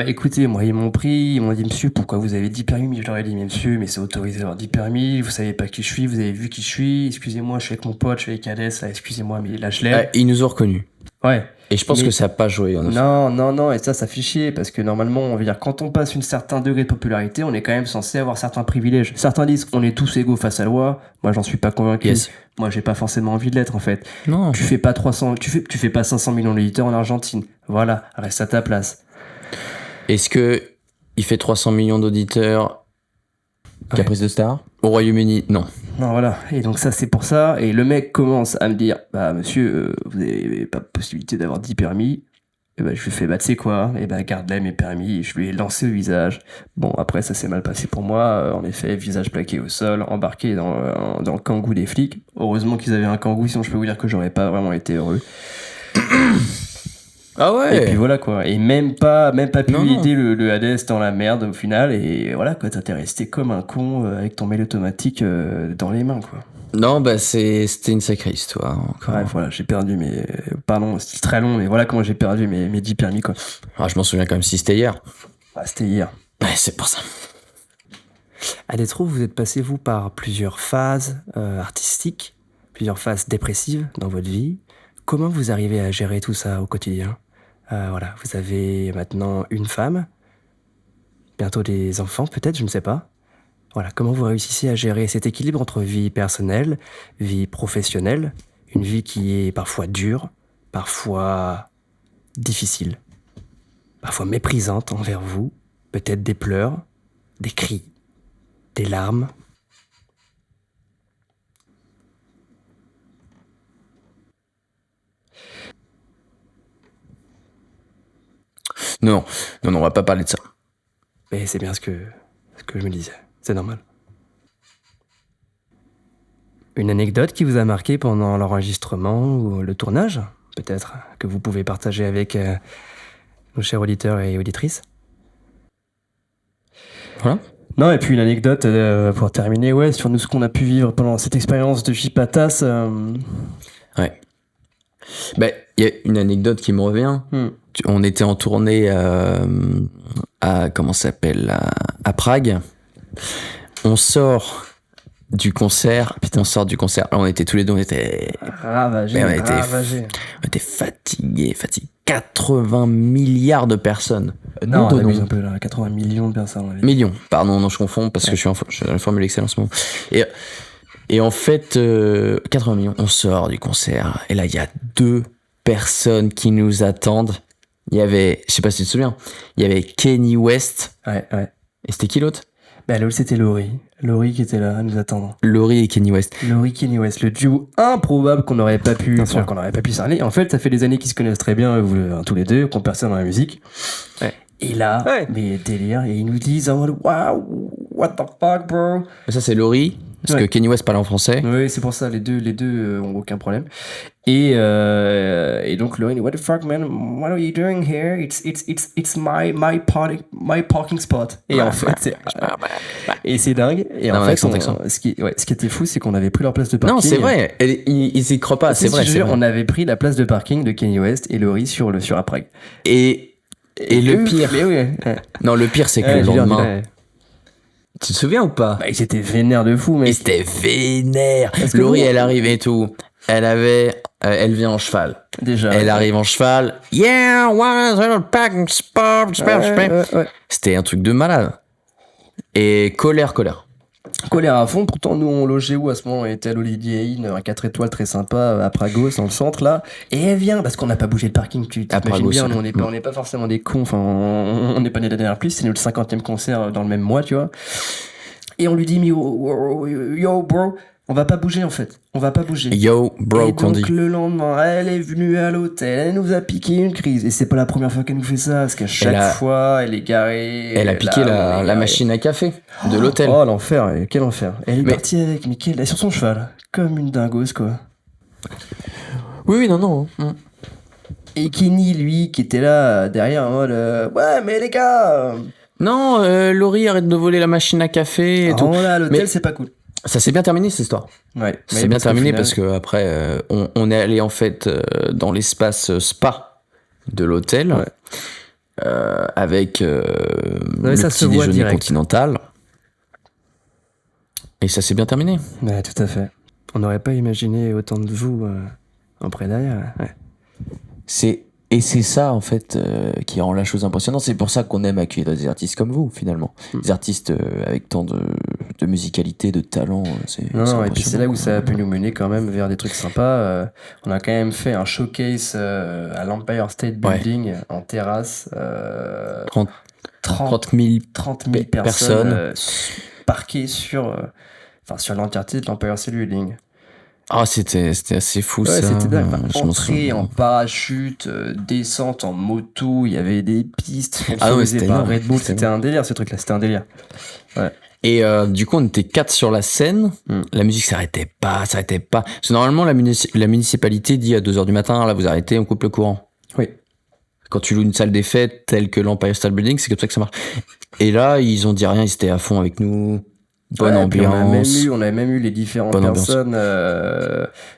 écoutez, moi ils m'ont dit monsieur, pourquoi vous avez 10 permis? Je leur ai dit mais monsieur, mais c'est autorisé d'avoir 10 permis, vous savez pas qui je suis, vous avez vu qui je suis, excusez-moi, je suis avec mon pote, je suis avec Hades, là, excusez-moi, mais là je l'ai. Ils nous ont reconnus. Ouais. Et je pense que ça n'a pas joué. Non, et ça fait chier, parce que normalement, on veut dire, quand on passe un certain degré de popularité, on est quand même censé avoir certains privilèges. Certains disent qu'on est tous égaux face à la loi. Moi, j'en suis pas convaincu. Yes. Moi, j'ai pas forcément envie de l'être, en fait. Non. Tu fais pas 500 millions d'éditeurs en Argentine. Voilà, reste à ta place. Est-ce que il fait 300 millions d'auditeurs Caprice de Star au Royaume-Uni? Non. Non, voilà. Et donc ça, c'est pour ça. Et le mec commence à me dire, monsieur, vous n'avez pas possibilité d'avoir 10 permis. Et je lui fais, tu sais quoi, garde-les mes permis. Et je lui ai lancé au visage. Bon, après, ça s'est mal passé pour moi. En effet, visage plaqué au sol, embarqué dans le Kangoo des flics. Heureusement qu'ils avaient un Kangoo, sinon je peux vous dire que j'aurais pas vraiment été heureux. Ah ouais. Et puis voilà quoi. Et même pas pu aider le Hades dans la merde au final. Et voilà quoi, t'es resté comme un con avec ton mail automatique dans les mains quoi. Non, c'était une sacrée histoire. Encore. Ouais, voilà, j'ai perdu mes. Pardon, c'était très long, mais voilà comment j'ai perdu mes 10 permis quoi. Ah, je m'en souviens comme si c'était hier. Ah, c'était hier. Ouais, c'est pour ça. Adesro, vous êtes passé vous par plusieurs phases artistiques, plusieurs phases dépressives dans votre vie. Comment vous arrivez à gérer tout ça au quotidien? Voilà, vous avez maintenant une femme, bientôt des enfants peut-être, je ne sais pas. Voilà, comment vous réussissez à gérer cet équilibre entre vie personnelle, vie professionnelle, une vie qui est parfois dure, parfois difficile, parfois méprisante envers vous, peut-être des pleurs, des cris, des larmes. Non, on va pas parler de ça. Mais c'est bien ce que je me disais, c'est normal. Une anecdote qui vous a marqué pendant l'enregistrement ou le tournage, peut-être, que vous pouvez partager avec nos chers auditeurs et auditrices? Voilà. Non, et puis une anecdote pour terminer, sur nous ce qu'on a pu vivre pendant cette expérience de J-Patas. Ouais. Il y a une anecdote qui me revient. On était en tournée à Prague. On sort du concert. Alors, on était tous les deux, on était ravagés. On était fatigués. 80 milliards de personnes. Non, on abuse un peu là, 80 millions de personnes. Millions, pardon, non, je confonds parce que je suis dans la Formule Excel en ce moment. Et Et en fait, 80 millions, on sort du concert. Et là, il y a 2 personnes qui nous attendent. Il y avait, je sais pas si tu te souviens, il y avait Kanye West. Ouais. Et c'était qui l'autre? Bah, l'autre, c'était Laurie. Laurie qui était là à nous attendre. Laurie et Kanye West. Laurie, Kanye West, le duo improbable qu'on n'aurait pas pu cerner. En fait, ça fait des années qu'ils se connaissent très bien, tous les deux, qu'on perçait dans la musique. Ouais. Et là, mais délire, et ils nous disent, wow, what the fuck, bro. Et ça, c'est Laurie. Parce que Kanye West parle en français. Oui, c'est pour ça, les deux ont aucun problème. Et donc Laurie, what the fuck, man, what are you doing here? It's my parking spot. Et en fait, c'est dingue. Et en fait, ce qui était fou, c'est qu'on avait pris leur place de parking. Non, c'est vrai. Ils y croient pas. C'est vrai. On avait pris la place de parking de Kanye West et Laurie sur la Prague. Et le pire. Mais oui. Non, le pire, c'est que le lendemain. Tu te souviens ou pas? Ils étaient vénères de fou, mec. Ils étaient vénères. Laurie, elle arrive et tout. Elle vient en cheval. Déjà. Elle arrive en cheval. Yeah, one parking spot. C'était un truc de malade. Et colère. Colère à fond, pourtant nous on logeait où à ce moment? On était à l'Olivier Inn, un 4 étoiles très sympa à Pragos, dans le centre là. Et elle vient, parce qu'on n'a pas bougé le parking, tu t'imagines bien, on n'est pas forcément des cons, enfin on n'est pas nés de la dernière pluie, c'est le 50e concert dans le même mois, tu vois. Et on lui dit, mais yo bro, on va pas bouger en fait, on va pas bouger. Yo bro, qu'on dit. Et donc le lendemain, elle est venue à l'hôtel, elle nous a piqué une crise. Et c'est pas la première fois qu'elle nous fait ça, parce qu'à chaque fois, elle est garée. Elle a piqué la machine à café de l'hôtel. Oh l'enfer, quel enfer. Elle est partie avec Mickaël sur son cheval, comme une dingos quoi. Oui, non. Et Kenny, lui, qui était là derrière en mode ouais, mais les gars. Non, Laurie, arrête de voler la machine à café et tout. Là, à l'hôtel, c'est pas cool. Ça s'est bien terminé cette histoire. Ouais. C'est bien terminé parce que après on est allé en fait dans l'espace spa de l'hôtel avec le petit déjeuner continental. Et ça s'est bien terminé. Ouais, tout à fait. On n'aurait pas imaginé autant de vous en près derrière. Ouais. Et c'est ça, en fait, qui rend la chose impressionnante. C'est pour ça qu'on aime accueillir des artistes comme vous, finalement. Des artistes avec tant de musicalité, de talent. Et puis c'est là où ça a pu nous mener quand même vers des trucs sympas. On a quand même fait un showcase à l'Empire State Building en terrasse. 30 000 personnes parquées sur l'entièreté de l'Empire State Building. Ah, c'était assez fou ça. C'était dingue. Entrée en parachute, descente en moto, il y avait des pistes sponsorisées par Red Bull. C'était un délire ce truc-là, c'était un délire. Ouais. Et du coup, on était 4 sur la scène. La musique s'arrêtait pas. Parce que normalement, la municipalité dit à 2h du matin, là, vous arrêtez, on coupe le courant. Oui. Quand tu loues une salle des fêtes telle que l'Empire State Building, c'est comme ça que ça marche. Et là, ils ont dit rien, ils étaient à fond avec nous. Bonne ambiance. On avait même eu les différentes personnes,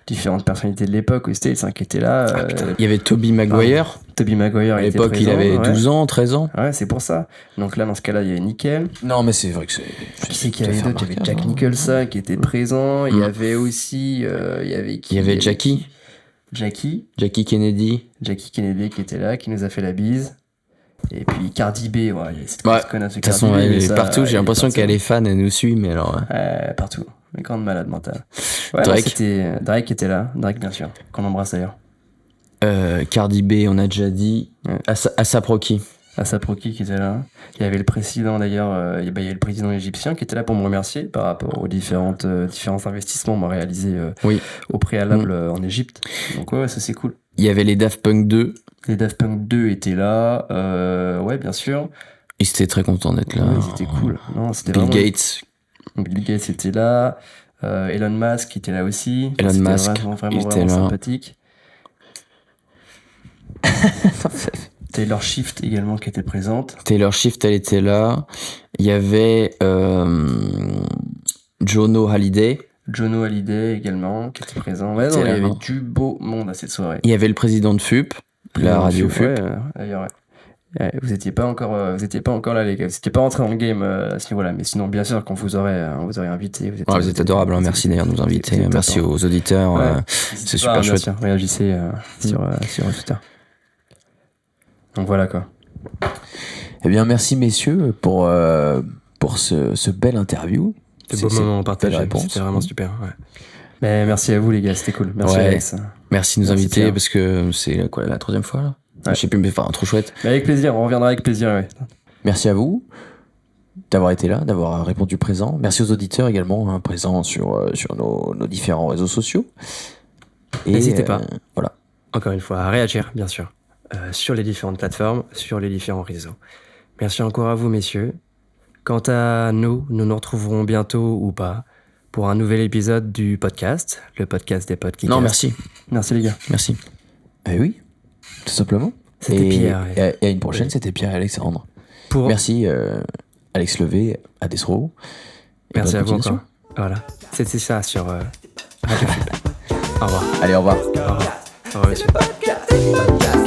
différentes personnalités de l'époque où c'était qui étaient là. Il y avait Tobey Maguire. À l'époque, il avait 12 ans, 13 ans. Ouais, c'est pour ça. Donc là, dans ce cas-là, il y avait Nickel. Non, mais c'est vrai que c'est. Qui c'est qu'il y avait d'autres? Il y avait Jack Nicholson qui était présent. Il y avait aussi. Il y avait Jackie. Jackie Kennedy qui était là, qui nous a fait la bise. Et puis Cardi B, cette connasse de toute façon, elle est partout. J'ai l'impression qu'elle est fan, elle nous suit, mais alors. Partout. Une grande malade mentale. Ouais, Drake était là. Drake, bien sûr. Qu'on embrasse d'ailleurs. Cardi B, on a déjà dit. A$AP Rocky. A$AP Rocky qui était là. Il y avait le président d'ailleurs, il y avait le président égyptien qui était là pour me remercier par rapport aux différents investissements réalisés au préalable en Égypte. Donc ouais, ça c'est cool. Il y avait les Daft Punk 2. Les Daft Punk 2 étaient là, ouais, bien sûr. Ils étaient très contents d'être là. Ouais, c'était cool. Non, c'était Bill Gates était là. Elon Musk était là aussi. Elon Musk, vraiment sympathique. Taylor Swift également qui était présente. Taylor Swift, elle était là. Il y avait Jono Hallyday également qui était présent. Ouais, il y avait du beau monde à cette soirée. Il y avait le président de FUP, la radio FUP. D'ailleurs, vous étiez pas encore là les gars, vous étiez pas rentrés dans le game à ce niveau-là, mais sinon bien sûr qu'on vous aurait invité. Vous êtes adorables, merci d'ailleurs de nous inviter. Merci aux auditeurs, c'est super chouette. Bien sûr, réagissez sur Twitter. Donc voilà quoi. Eh bien merci messieurs pour ce bel interview. Des beaux moments partagés. C'était vraiment super. Ouais. Mais merci à vous, les gars. C'était cool. Merci, Alex. Merci de nous inviter parce que c'est quoi, la 3e fois là. Je sais plus, mais enfin, trop chouette. Mais avec plaisir. On reviendra avec plaisir. Ouais. Merci à vous d'avoir été là, d'avoir répondu présent. Merci aux auditeurs également, présents sur nos différents réseaux sociaux. Et n'hésitez pas. Voilà. Encore une fois, à réagir, bien sûr, sur les différentes plateformes, sur les différents réseaux. Merci encore à vous, messieurs. Quant à nous retrouverons bientôt ou pas pour un nouvel épisode du podcast, le podcast des podcasts. Non, merci. Merci, les gars. Merci. Oui, tout simplement. C'était Pierre. Et à une prochaine, c'était Pierre et Alexandre. Merci, Alex Levé, à Desro. Merci à vous encore. Voilà. C'était ça sur Radio Flip. Au revoir. Allez, au revoir. Au revoir. Au revoir, monsieur.